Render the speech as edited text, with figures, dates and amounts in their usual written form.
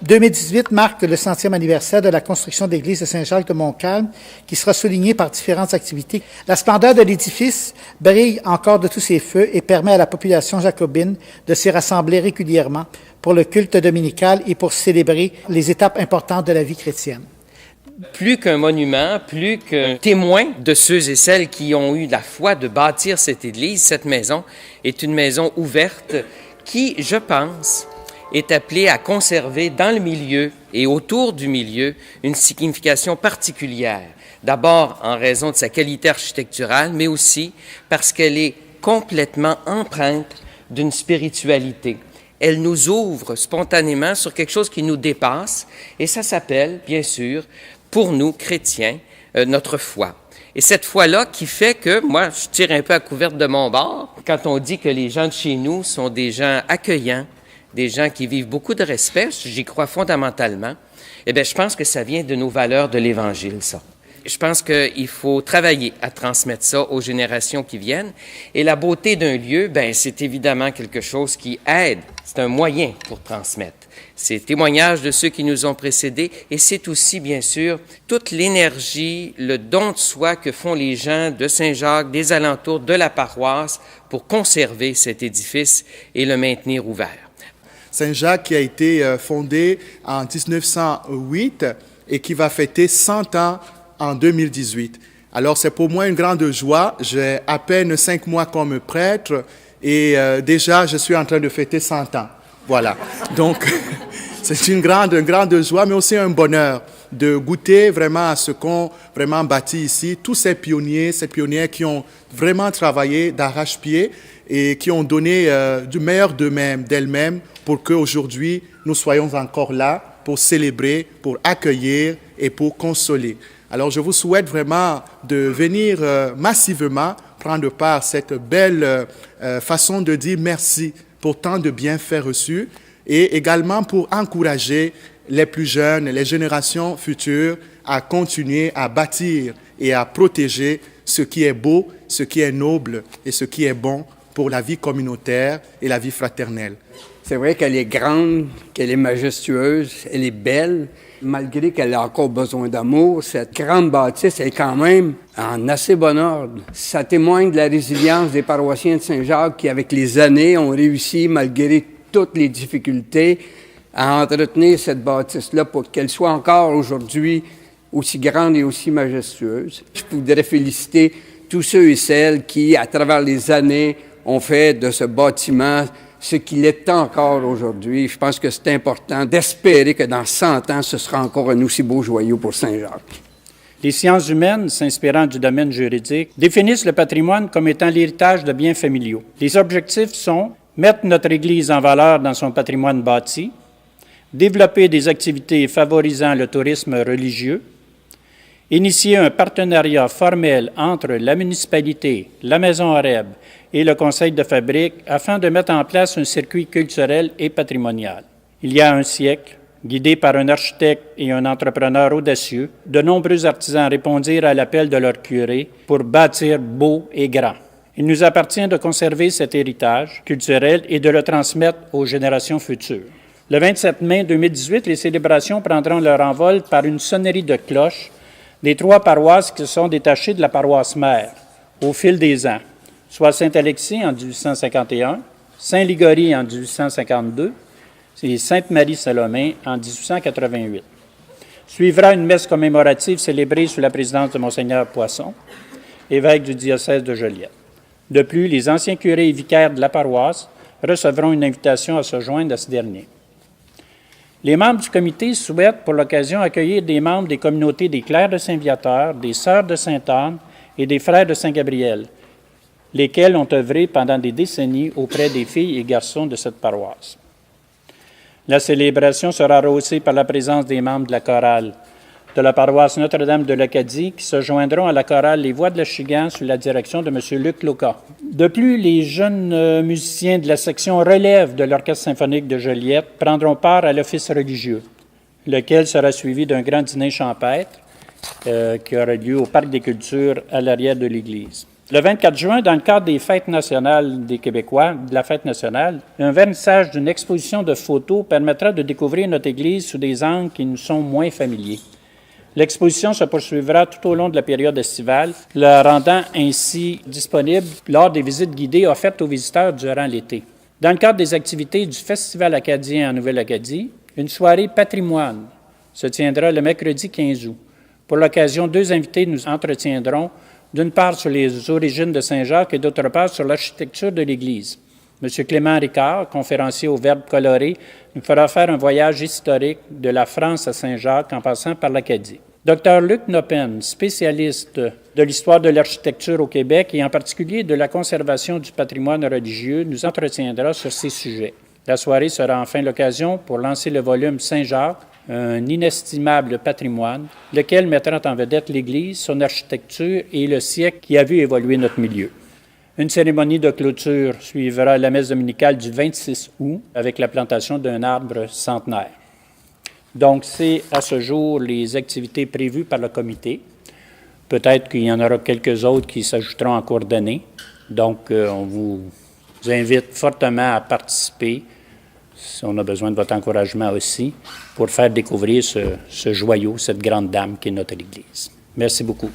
2018 marque le 100e anniversaire de la construction de l'église de Saint-Jacques de Montcalm, qui sera soulignée par différentes activités. La splendeur de l'édifice brille encore de tous ses feux et permet à la population jacobine de s'y rassembler régulièrement pour le culte dominical et pour célébrer les étapes importantes de la vie chrétienne. Plus qu'un monument, plus qu'un témoin de ceux et celles qui ont eu la foi de bâtir cette église, cette maison est une maison ouverte qui, je pense, est appelée à conserver dans le milieu et autour du milieu une signification particulière. D'abord en raison de sa qualité architecturale, mais aussi parce qu'elle est complètement empreinte d'une spiritualité. Elle nous ouvre spontanément sur quelque chose qui nous dépasse, et ça s'appelle, bien sûr, pour nous, chrétiens, notre foi. Et cette foi-là qui fait que, moi, je tire un peu à couverte de mon bord, quand on dit que les gens de chez nous sont des gens accueillants, des gens qui vivent beaucoup de respect, j'y crois fondamentalement, eh bien, je pense que ça vient de nos valeurs de l'Évangile, ça. Je pense qu'il faut travailler à transmettre ça aux générations qui viennent. Et la beauté d'un lieu, ben, c'est évidemment quelque chose qui aide. C'est un moyen pour transmettre. C'est le témoignage de ceux qui nous ont précédés et c'est aussi, bien sûr, toute l'énergie, le don de soi que font les gens de Saint-Jacques, des alentours, de la paroisse pour conserver cet édifice et le maintenir ouvert. Saint-Jacques qui a été fondé en 1908 et qui va fêter 100 ans en 2018. Alors, c'est pour moi une grande joie. J'ai à peine 5 mois comme prêtre et déjà, je suis en train de fêter 100 ans. Voilà. Donc, c'est une grande joie, mais aussi un bonheur de goûter vraiment à ce qu'ont vraiment bâti ici tous ces pionniers, ces pionnières qui ont vraiment travaillé d'arrache-pied et qui ont donné du meilleur d'eux-mêmes, d'elles-mêmes, pour qu'aujourd'hui, nous soyons encore là pour célébrer, pour accueillir et pour consoler. Alors, je vous souhaite vraiment de venir massivement prendre part à cette belle façon de dire merci pour tant de bienfaits reçus et également pour encourager les plus jeunes, les générations futures à continuer à bâtir et à protéger ce qui est beau, ce qui est noble et ce qui est bon pour la vie communautaire et la vie fraternelle. C'est vrai qu'elle est grande, qu'elle est majestueuse, elle est belle. Malgré qu'elle a encore besoin d'amour, cette grande bâtisse est quand même en assez bon ordre. Ça témoigne de la résilience des paroissiens de Saint-Jacques qui, avec les années, ont réussi, malgré toutes les difficultés, à entretenir cette bâtisse-là pour qu'elle soit encore aujourd'hui aussi grande et aussi majestueuse. Je voudrais féliciter tous ceux et celles qui, à travers les années, ont fait de ce bâtiment ce qu'il est encore aujourd'hui. Je pense que c'est important d'espérer que dans 100 ans, ce sera encore un aussi beau joyau pour Saint-Jacques. Les sciences humaines, s'inspirant du domaine juridique, définissent le patrimoine comme étant l'héritage de biens familiaux. Les objectifs sont mettre notre Église en valeur dans son patrimoine bâti, développer des activités favorisant le tourisme religieux, initier un partenariat formel entre la municipalité, la Maison Horeb et le Conseil de fabrique afin de mettre en place un circuit culturel et patrimonial. Il y a un siècle, guidés par un architecte et un entrepreneur audacieux, de nombreux artisans répondirent à l'appel de leur curé pour bâtir beau et grand. Il nous appartient de conserver cet héritage culturel et de le transmettre aux générations futures. Le 27 mai 2018, les célébrations prendront leur envol par une sonnerie de cloches des 3 paroisses qui se sont détachées de la paroisse mère au fil des ans, soit Saint-Alexis en 1851, Saint-Ligorie en 1852 et Sainte-Marie-Salomé en 1888. Suivra une messe commémorative célébrée sous la présidence de Monseigneur Poisson, évêque du diocèse de Joliette. De plus, les anciens curés et vicaires de la paroisse recevront une invitation à se joindre à ce dernier. Les membres du comité souhaitent pour l'occasion accueillir des membres des communautés des Clercs de Saint-Viateur, des Sœurs de Sainte-Anne et des Frères de Saint-Gabriel, lesquels ont œuvré pendant des décennies auprès des filles et garçons de cette paroisse. La célébration sera rehaussée par la présence des membres de la chorale de la paroisse Notre-Dame de l'Acadie qui se joindront à la chorale Les Voix de l'Achigan sous la direction de M. Luc Loca. De plus, les jeunes musiciens de la section relève de l'Orchestre symphonique de Joliette prendront part à l'office religieux, lequel sera suivi d'un grand dîner champêtre qui aura lieu au Parc des Cultures à l'arrière de l'église. Le 24 juin, dans le cadre des Fêtes nationales des Québécois, de la Fête nationale, un vernissage d'une exposition de photos permettra de découvrir notre Église sous des angles qui nous sont moins familiers. L'exposition se poursuivra tout au long de la période estivale, la rendant ainsi disponible lors des visites guidées offertes aux visiteurs durant l'été. Dans le cadre des activités du Festival acadien en Nouvelle-Acadie, une soirée patrimoine se tiendra le mercredi 15 août. Pour l'occasion, 2 invités nous entretiendront d'une part sur les origines de Saint-Jacques et d'autre part sur l'architecture de l'Église. M. Clément Ricard, conférencier au Verbe coloré, nous fera faire un voyage historique de la France à Saint-Jacques en passant par l'Acadie. Dr. Luc Noppen, spécialiste de l'histoire de l'architecture au Québec et en particulier de la conservation du patrimoine religieux, nous entretiendra sur ces sujets. La soirée sera enfin l'occasion pour lancer le volume Saint-Jacques, un inestimable patrimoine, lequel mettra en vedette l'Église, son architecture et le siècle qui a vu évoluer notre milieu. Une cérémonie de clôture suivra la messe dominicale du 26 août avec la plantation d'un arbre centenaire. Donc, c'est à ce jour les activités prévues par le comité. Peut-être qu'il y en aura quelques autres qui s'ajouteront en cours d'année. Donc, on vous invite fortement à participer. On a besoin de votre encouragement aussi pour faire découvrir ce joyau, cette grande dame qui est notre Église. Merci beaucoup.